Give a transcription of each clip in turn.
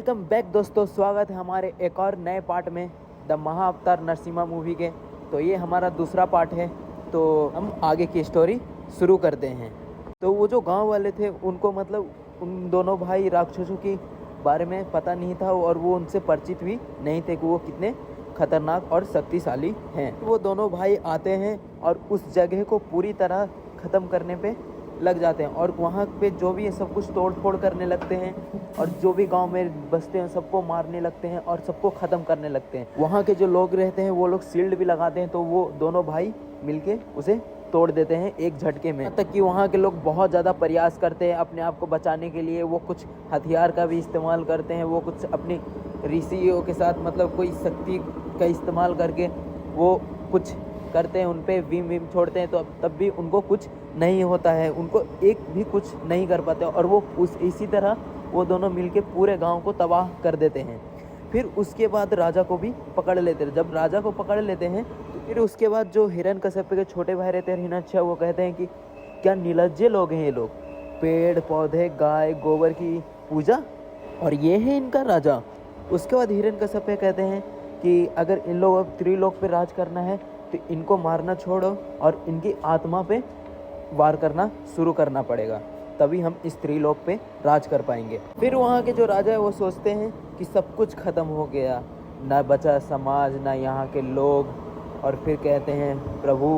Welcome back दोस्तों, स्वागत है हमारे एक और नए पार्ट में द महाअवतार नरसिम्हा मूवी के। तो ये हमारा दूसरा पार्ट है, तो हम आगे की स्टोरी शुरू करते हैं। तो वो जो गांव वाले थे उनको मतलब उन दोनों भाई राक्षसों के बारे में पता नहीं था और वो उनसे परिचित भी नहीं थे कि वो कितने खतरनाक और शक्तिशाली हैं। वो दोनों भाई आते हैं और उस जगह को पूरी तरह ख़त्म करने पे लग जाते हैं और वहाँ पे जो भी है सब कुछ तोड़ फोड़ करने लगते हैं और जो भी गांव में बसते हैं सबको मारने लगते हैं और सबको ख़त्म करने लगते हैं। वहाँ के जो लोग रहते हैं वो लोग शील्ड भी लगाते हैं, तो वो दोनों भाई मिलके उसे तोड़ देते हैं एक झटके में। तक कि वहाँ के लोग बहुत ज़्यादा प्रयास करते हैं अपने आप को बचाने के लिए। वो कुछ हथियार का भी इस्तेमाल करते हैं, वो कुछ अपनी ऋषियों के साथ मतलब कोई शक्ति का इस्तेमाल करके वो कुछ करते हैं, उन पर विम छोड़ते हैं, तो तब भी उनको कुछ नहीं होता है, उनको एक भी कुछ नहीं कर पाते और वो इसी तरह वो दोनों मिलके पूरे गांव को तबाह कर देते हैं। फिर उसके बाद राजा को भी पकड़ लेते हैं। जब राजा को पकड़ लेते हैं तो फिर उसके बाद जो हिरण्यकश्यप के छोटे भाई रहते हैं हिरण्यक्ष, वो कहते हैं कि क्या निर्लज्ज लोग हैं ये लोग, पेड़ पौधे गाय गोबर की पूजा और ये है इनका राजा। उसके बाद हिरण्यकश्यप कहते हैं कि अगर इन लोग त्रिलोक पे राज करना है तो इनको मारना छोड़ो और इनकी आत्मा पे वार करना शुरू करना पड़ेगा, तभी हम इस त्रिलोक पे राज कर पाएंगे। फिर वहाँ के जो राजा है वो सोचते हैं कि सब कुछ ख़त्म हो गया, ना बचा समाज ना यहाँ के लोग, और फिर कहते हैं प्रभु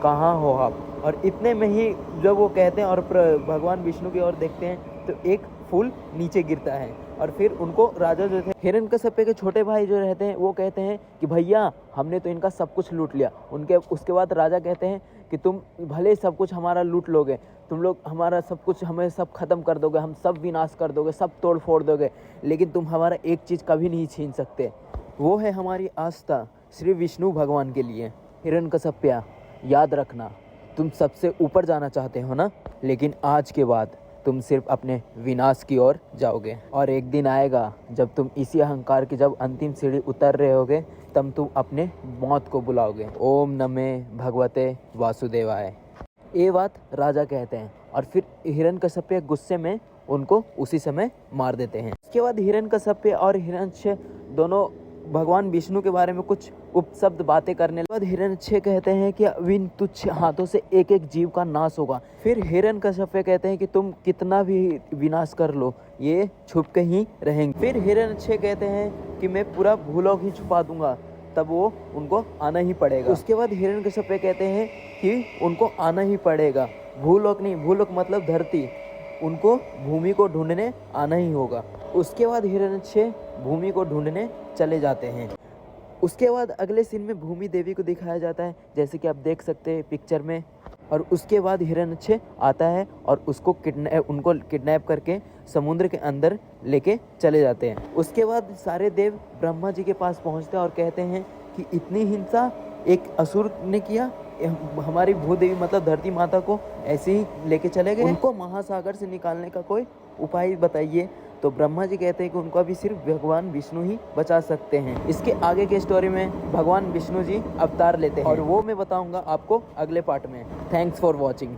कहाँ हो आप। और इतने में ही जब वो कहते हैं और भगवान विष्णु की ओर देखते हैं तो एक फूल नीचे गिरता है और फिर उनको राजा जो थे हिरण्यकश्यप के छोटे भाई जो रहते हैं वो कहते हैं कि भैया हमने तो इनका सब कुछ लूट लिया। उसके बाद राजा कहते हैं कि तुम भले सब कुछ हमारा लूट लोगे, तुम लोग हमारा सब कुछ हमें सब खत्म कर दोगे, हम सब विनाश कर दोगे, सब तोड़ फोड़ दोगे, लेकिन तुम हमारा एक चीज़ कभी नहीं छीन सकते, वो है हमारी आस्था श्री विष्णु भगवान के लिए। हिरण्यकश्यप याद रखना, तुम सबसे ऊपर जाना चाहते हो ना, लेकिन आज के बाद तुम सिर्फ अपने विनाश की ओर जाओगे और एक दिन आएगा जब तुम इसी अहंकार की जब अंतिम सीढ़ी उतर रहे होगे तब तुम अपने मौत को बुलाओगे। ओम नमे भगवते वासुदेवाय। ये बात राजा कहते हैं और फिर हिरण्यकश्यप गुस्से में उनको उसी समय मार देते हैं। इसके बाद हिरण्यकश्यप और हिरण्यक्ष दोनों भगवान विष्णु के बारे में कुछ उपशब्द बातें करने के बाद हिरण्यक्ष कहते हैं कि इन तुच्छ हाथों से एक एक जीव का नाश होगा। फिर हिरण्यकश्यप कहते हैं कि तुम कितना भी विनाश कर लो ये छुप के ही रहेंगे। फिर हिरण्यक्ष कहते हैं कि मैं पूरा भूलोक ही छुपा दूंगा, तब वो उनको आना ही पड़ेगा। उसके बाद हिरण्यकश्यप कहते हैं कि उनको आना ही पड़ेगा, भूलोक नहीं, भूलोक मतलब धरती, उनको भूमि को ढूंढने आना ही होगा। उसके बाद हिरण्यक्ष भूमि को ढूंढने चले जाते हैं। उसके बाद अगले सीन में भूमि देवी को दिखाया जाता है, जैसे कि आप देख सकते हैं पिक्चर में। और उसके बाद हिरण्यक्ष आता है और उनको किडनैप करके समुद्र के अंदर लेके चले जाते हैं। उसके बाद सारे देव ब्रह्मा जी के पास पहुंचते हैं और कहते हैं कि इतनी हिंसा एक असुर ने किया, हमारी भूदेवी मतलब धरती माता को ऐसे ही लेके चले गए, उनको महासागर से निकालने का कोई उपाय बताइए। तो ब्रह्मा जी कहते हैं कि उनको अभी सिर्फ भगवान विष्णु ही बचा सकते हैं। इसके आगे के स्टोरी में भगवान विष्णु जी अवतार लेते हैं और वो मैं बताऊंगा आपको अगले पार्ट में। Thanks for watching.